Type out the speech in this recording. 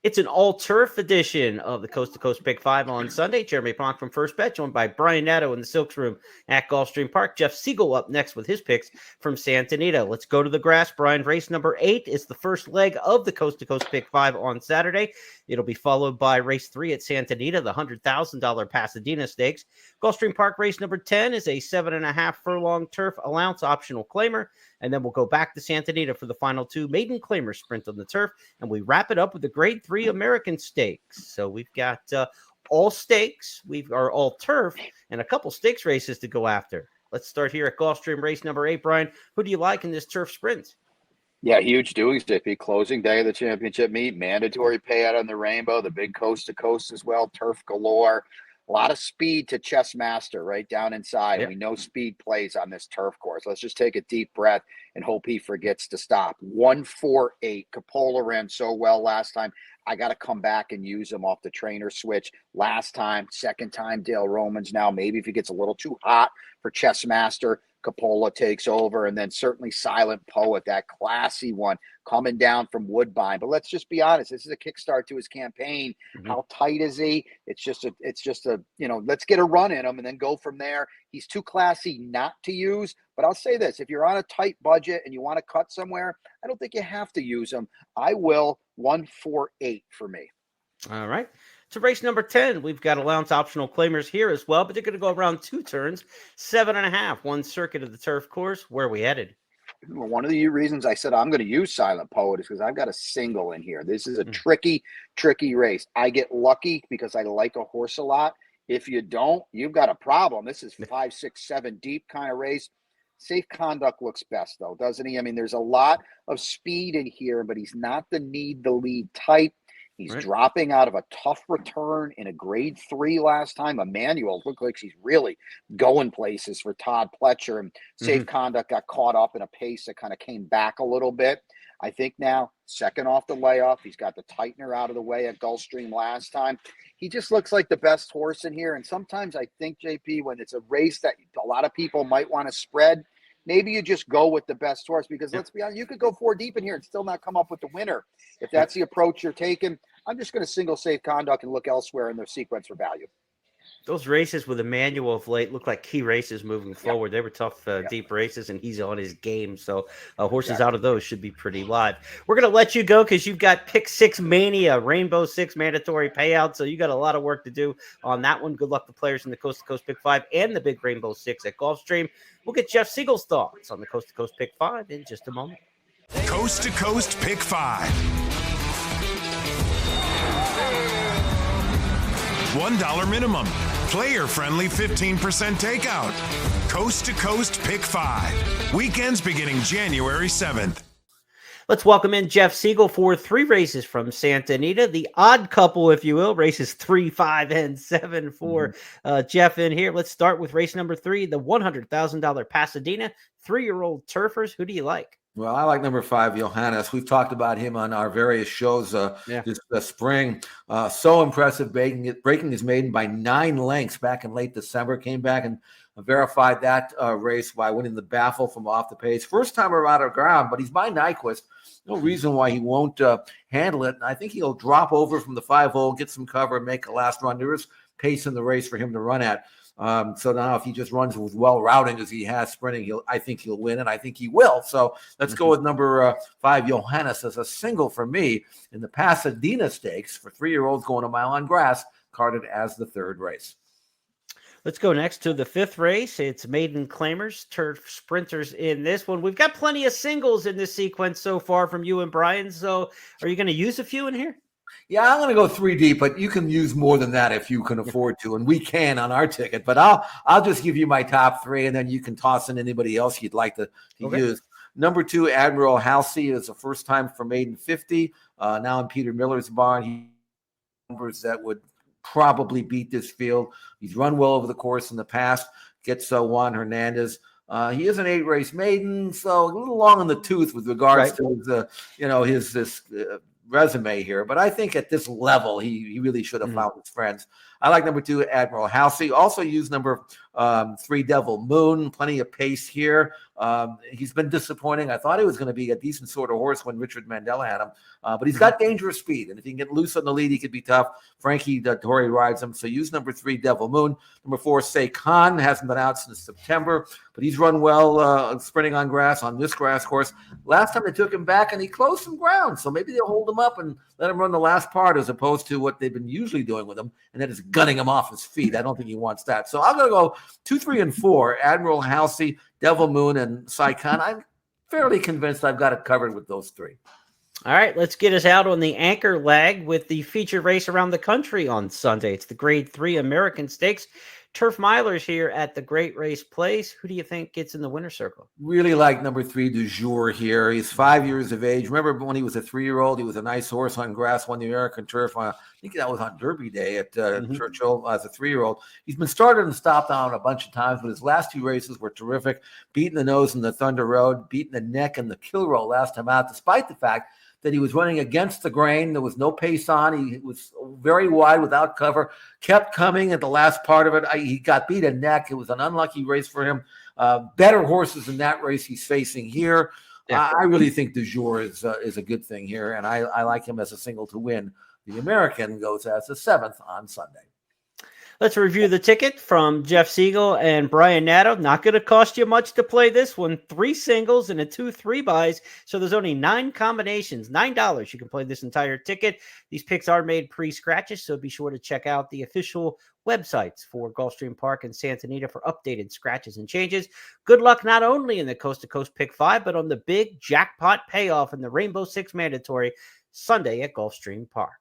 It's an all-turf edition of the Coast to Coast Pick 5 on Sunday. Jeremy Plonk from First Bet, joined by Brian Nadeau in the Silks Room at Gulfstream Park. Jeff Siegel up next with his picks from Santa Anita. Let's go to the grass. Brian, race number 8 is the first leg of the Coast to Coast Pick 5 on Saturday. It'll be followed by race 3 at Santa Anita, the $100,000 Pasadena Stakes. Gulfstream Park race number 10 is a 7.5 furlong turf allowance optional claimer. And then we'll go back to Santa Anita for the final 2 maiden claimer sprint on the turf. And we wrap it up with the Grade 3 American Stakes. So we've got all stakes, we've are all turf, and a couple stakes races to go after. Let's start here at Gulfstream race number 8. Brian, who do you like in this turf sprint? Yeah, huge doings, JP. Closing day of the championship meet, mandatory payout on the Rainbow, the big coast to coast as well, turf galore. A lot of speed to Chess Master right down inside. Yep. We know speed plays on this turf course. Let's just take a deep breath and hope he forgets to stop. 148. Capola ran so well last time. I got to come back and use him off the trainer switch last time. Second time, Dale Romans now. Maybe if he gets a little too hot for Chess Master, Capola takes over, and then certainly Silent Poet, that classy one coming down from Woodbine. But let's just be honest, this is a kickstart to his campaign. Mhm. How tight is he? It's just a let's get a run in him and then go from there. He's too classy not to use. But I'll say this, if you're on a tight budget and you want to cut somewhere, I don't think you have to use him. I will. 148 for me. All right. To race number 10, we've got allowance optional claimers here as well, but they're going to go around 2 turns, 7.5, 1 circuit of the turf course. Where are we headed? Well, one of the reasons I said I'm going to use Silent Poet is because I've got a single in here. This is a tricky race. I get lucky because I like a horse a lot. If you don't, you've got a problem. This is 5, 6, 7 deep kind of race. Safe Conduct looks best, though, doesn't he? I mean, there's a lot of speed in here, but he's not the lead type. He's dropping out of a tough return in a grade 3 last time. Emmanuel looked like he's really going places for Todd Pletcher, and Safe Conduct got caught up in a pace that kind of came back a little bit. I think now, second off the layoff, he's got the tightener out of the way at Gulfstream last time. He just looks like the best horse in here. And sometimes I think, JP, when it's a race that a lot of people might want to spread, maybe you just go with the best horse because let's be honest, you could go 4 deep in here and still not come up with the winner. If that's the approach you're taking, I'm just going to single Safe Conduct and look elsewhere in their sequence for value. Those races with Emmanuel of late look like key races moving forward. They were tough, deep races, and he's on his game. So horses out of those should be pretty live. We're going to let you go because you've got Pick 6 Mania, Rainbow 6 mandatory payout. So you got a lot of work to do on that one. Good luck to players in the Coast to Coast Pick 5 and the big Rainbow 6 at Gulfstream. We'll get Jeff Siegel's thoughts on the Coast to Coast Pick 5 in just a moment. Coast to Coast Pick 5. $1 minimum. Player-friendly 15% takeout. Coast to Coast Pick 5. Weekends beginning January 7th. Let's welcome in Jeff Siegel for 3 races from Santa Anita. The odd couple, if you will, races 3, 5, and 7 for Jeff in here. Let's start with race number 3, the $100,000 Pasadena 3-year-old turfers. Who do you like? Well, I like number 5, Johannes. We've talked about him on our various shows this spring. So impressive, breaking his maiden by 9 lengths back in late December. Came back and verified that race by winning the Baffle from off the pace. First time around the ground, but he's by Nyquist. No reason why he won't handle it. And I think he'll drop over from the 5-hole, get some cover, and make a last run. There is pace in the race for him to run at. So now if he just runs with well routing as he has sprinting, I think he'll win, and I think he will. So let's go with number 5, Johannes, as a single for me in the Pasadena Stakes for 3-year-olds going a mile on grass, carded as the 3rd race. Let's go next to the 5th race. It's maiden claimers, turf sprinters in this one. We've got plenty of singles in this sequence so far from you and Brian. So are you going to use a few in here? Yeah, I'm going to go 3 deep, but you can use more than that if you can afford to, and we can on our ticket. But I'll just give you my top 3, and then you can toss in anybody else you'd like to use. Number 2, Admiral Halsey is a first time for maiden 50. Now in Peter Miller's barn, he numbers that would probably beat this field. He's run well over the course in the past. Gets Juan Hernandez. He is an 8-race maiden, so a little long in the tooth with regards to his resume here. But I think at this level, he really should have found his friends. I like number 2, Admiral Halsey. Also use number 3, Devil Moon. Plenty of pace here. He's been disappointing. I thought he was going to be a decent sort of horse when Richard Mandella had him, but he's got dangerous speed, and if he can get loose on the lead, he could be tough. Frankie Dettori rides him, so use number 3, Devil Moon. Number 4, Say Khan, hasn't been out since September, but he's run well sprinting on grass on this grass course. Last time they took him back, and he closed some ground, so maybe they'll hold him up and let him run the last part as opposed to what they've been usually doing with him, and that is gunning him off his feet. I don't think he wants that. So I'm going to go 2, 3, and 4, Admiral Halsey, Devil Moon, and Sai Khan. I'm fairly convinced I've got it covered with those 3. All right, let's get us out on the anchor leg with the feature race around the country on Sunday. It's the Grade 3 American Stakes. Turf Milers here at the Great Race Place. Who do you think gets in the winner's circle? Really like number 3, Du Jour here. He's 5 years of age. Remember when he was a 3-year-old, he was a nice horse on grass, won the American Turf. I think that was on Derby Day at Churchill as a 3-year-old. He's been started and stopped on a bunch of times, but his last 2 races were terrific. Beating the nose in the Thunder Road, beating the neck in the Kilroe last time out, despite the fact that he was running against the grain. There was no pace on. He was very wide without cover, kept coming at the last part of it. He got beat a neck. It was an unlucky race for him. Better horses in that race he's facing here. Yeah. I really think Du Jour is a good thing here, and I like him as a single to win. The American goes as the 7th on Sunday. Let's review the ticket from Jeff Siegel and Brian Nadeau. Not going to cost you much to play this one. 3 singles and 2 3-buys. So there's only 9 combinations. $9. You can play this entire ticket. These picks are made pre-scratches, so be sure to check out the official websites for Gulfstream Park and Santa Anita for updated scratches and changes. Good luck not only in the Coast to Coast Pick 5, but on the big jackpot payoff in the Rainbow Six Mandatory Sunday at Gulfstream Park.